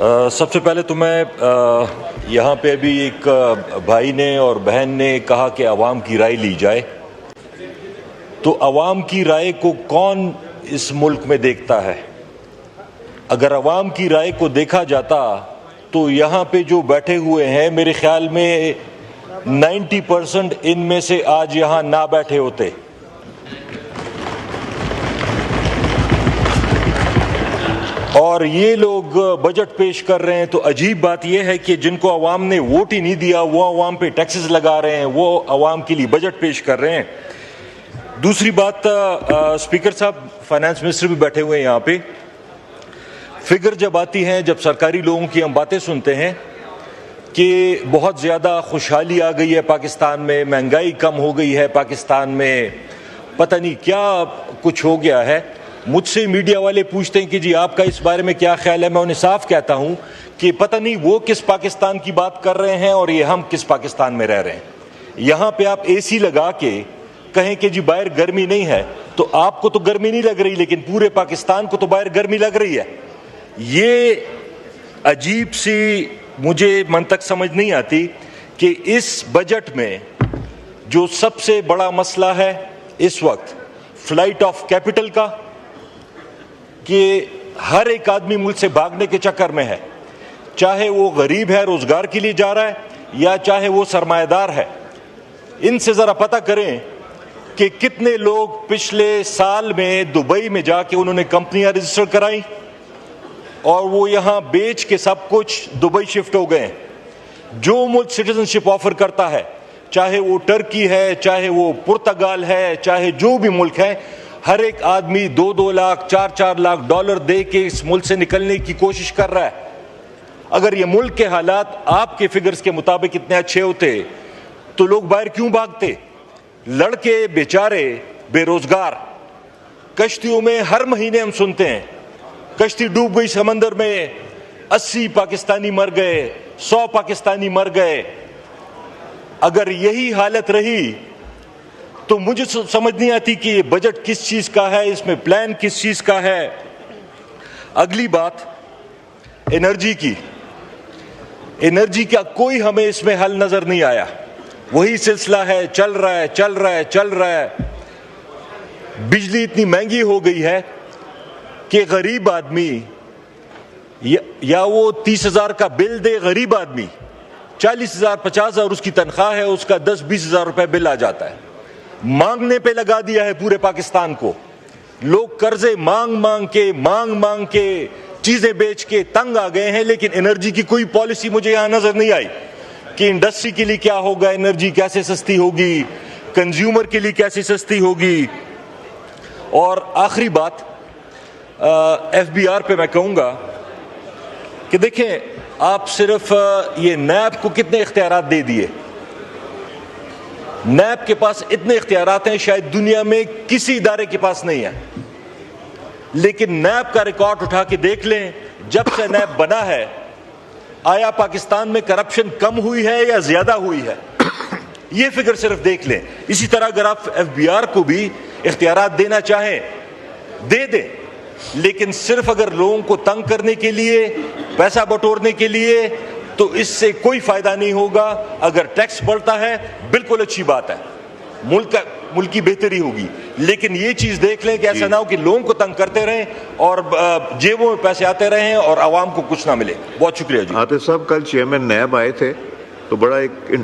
سب سے پہلے تو میں یہاں پہ ابھی ایک بھائی نے اور بہن نے کہا کہ عوام کی رائے لی جائے، تو عوام کی رائے کو کون اس ملک میں دیکھتا ہے؟ اگر عوام کی رائے کو دیکھا جاتا تو یہاں پہ جو بیٹھے ہوئے ہیں میرے خیال میں 90% ان میں سے آج یہاں نہ بیٹھے ہوتے۔ اور یہ لوگ بجٹ پیش کر رہے ہیں تو عجیب بات یہ ہے کہ جن کو عوام نے ووٹ ہی نہیں دیا وہ عوام پہ ٹیکسز لگا رہے ہیں، وہ عوام کے لیے بجٹ پیش کر رہے ہیں۔ دوسری بات، اسپیکر صاحب، فائنانس منسٹر بھی بیٹھے ہوئے ہیں یہاں پہ، فگر جب آتی ہیں، جب سرکاری لوگوں کی ہم باتیں سنتے ہیں کہ بہت زیادہ خوشحالی آ گئی ہے پاکستان میں، مہنگائی کم ہو گئی ہے پاکستان میں، پتہ نہیں کیا کچھ ہو گیا ہے، مجھ سے میڈیا والے پوچھتے ہیں کہ جی آپ کا اس بارے میں کیا خیال ہے؟ میں انہیں صاف کہتا ہوں کہ پتہ نہیں وہ کس پاکستان کی بات کر رہے ہیں اور یہ ہم کس پاکستان میں رہ رہے ہیں۔ یہاں پہ آپ اے سی لگا کے کہیں کہ جی باہر گرمی نہیں ہے، تو آپ کو تو گرمی نہیں لگ رہی لیکن پورے پاکستان کو تو باہر گرمی لگ رہی ہے۔ یہ عجیب سی مجھے منطق سمجھ نہیں آتی کہ اس بجٹ میں جو سب سے بڑا مسئلہ ہے اس وقت فلائٹ آف کیپٹل کا، کہ ہر ایک آدمی ملک سے بھاگنے کے چکر میں ہے، چاہے وہ غریب ہے روزگار کے لیے جا رہا ہے یا چاہے وہ سرمایہ دار ہے۔ ان سے ذرا پتہ کریں کہ کتنے لوگ پچھلے سال میں دبئی میں جا کے انہوں نے کمپنیاں رجسٹر کرائیں اور وہ یہاں بیچ کے سب کچھ دبئی شفٹ ہو گئے ہیں۔ جو ملک سٹیزن شپ آفر کرتا ہے، چاہے وہ ٹرکی ہے، چاہے وہ پرتگال ہے، چاہے جو بھی ملک ہے، ہر ایک آدمی 2-2 لاکھ 4-4 لاکھ ڈالر دے کے اس ملک سے نکلنے کی کوشش کر رہا ہے۔ اگر یہ ملک کے حالات آپ کے فگرز کے مطابق اتنے اچھے ہوتے تو لوگ باہر کیوں بھاگتے؟ لڑکے بیچارے بے روزگار، کشتیوں میں ہر مہینے ہم سنتے ہیں کشتی ڈوب گئی سمندر میں، 80 پاکستانی مر گئے، 100 پاکستانی مر گئے۔ اگر یہی حالت رہی تو مجھے سمجھ نہیں آتی کہ یہ بجٹ کس چیز کا ہے، اس میں پلان کس چیز کا ہے۔ اگلی بات انرجی کی، انرجی کا کوئی ہمیں اس میں حل نظر نہیں آیا، وہی سلسلہ ہے، چل رہا ہے۔ بجلی اتنی مہنگی ہو گئی ہے کہ غریب آدمی یا وہ 30,000 کا بل دے، غریب آدمی 40,000 50,000 اس کی تنخواہ ہے، اس کا 10-20 ہزار روپے بل آ جاتا ہے۔ مانگنے پہ لگا دیا ہے پورے پاکستان کو، لوگ قرضے مانگ مانگ کے چیزیں بیچ کے تنگ آ گئے ہیں، لیکن انرجی کی کوئی پالیسی مجھے یہاں نظر نہیں آئی کہ انڈسٹری کے لیے کیا ہوگا، انرجی کیسے سستی ہوگی، کنزیومر کے لیے کیسے سستی ہوگی۔ اور آخری بات ایف بی آر پہ میں کہوں گا کہ دیکھیں آپ صرف یہ نیب کو کتنے اختیارات دے دیے، نیب کے پاس اتنے اختیارات ہیں شاید دنیا میں کسی ادارے کے پاس نہیں ہے، لیکن نیب کا ریکارڈ اٹھا کے دیکھ لیں، جب سے نیب بنا ہے آیا پاکستان میں کرپشن کم ہوئی ہے یا زیادہ ہوئی ہے؟ یہ فگر صرف دیکھ لیں۔ اسی طرح اگر آپ ایف بی آر کو بھی اختیارات دینا چاہیں دے دیں، لیکن صرف اگر لوگوں کو تنگ کرنے کے لیے، پیسہ بٹورنے کے لیے، تو اس سے کوئی فائدہ نہیں ہوگا۔ اگر ٹیکس بڑھتا ہے بالکل اچھی بات ہے، ملک کی بہتری ہوگی، لیکن یہ چیز دیکھ لیں کہ ایسا نہ ہو کہ لوگوں کو تنگ کرتے رہیں اور جیبوں میں پیسے آتے رہیں اور عوام کو کچھ نہ ملے۔ بہت شکریہ جی۔ عاطف صاحب، کل چیئرمین نیب آئے تھے تو بڑا ایک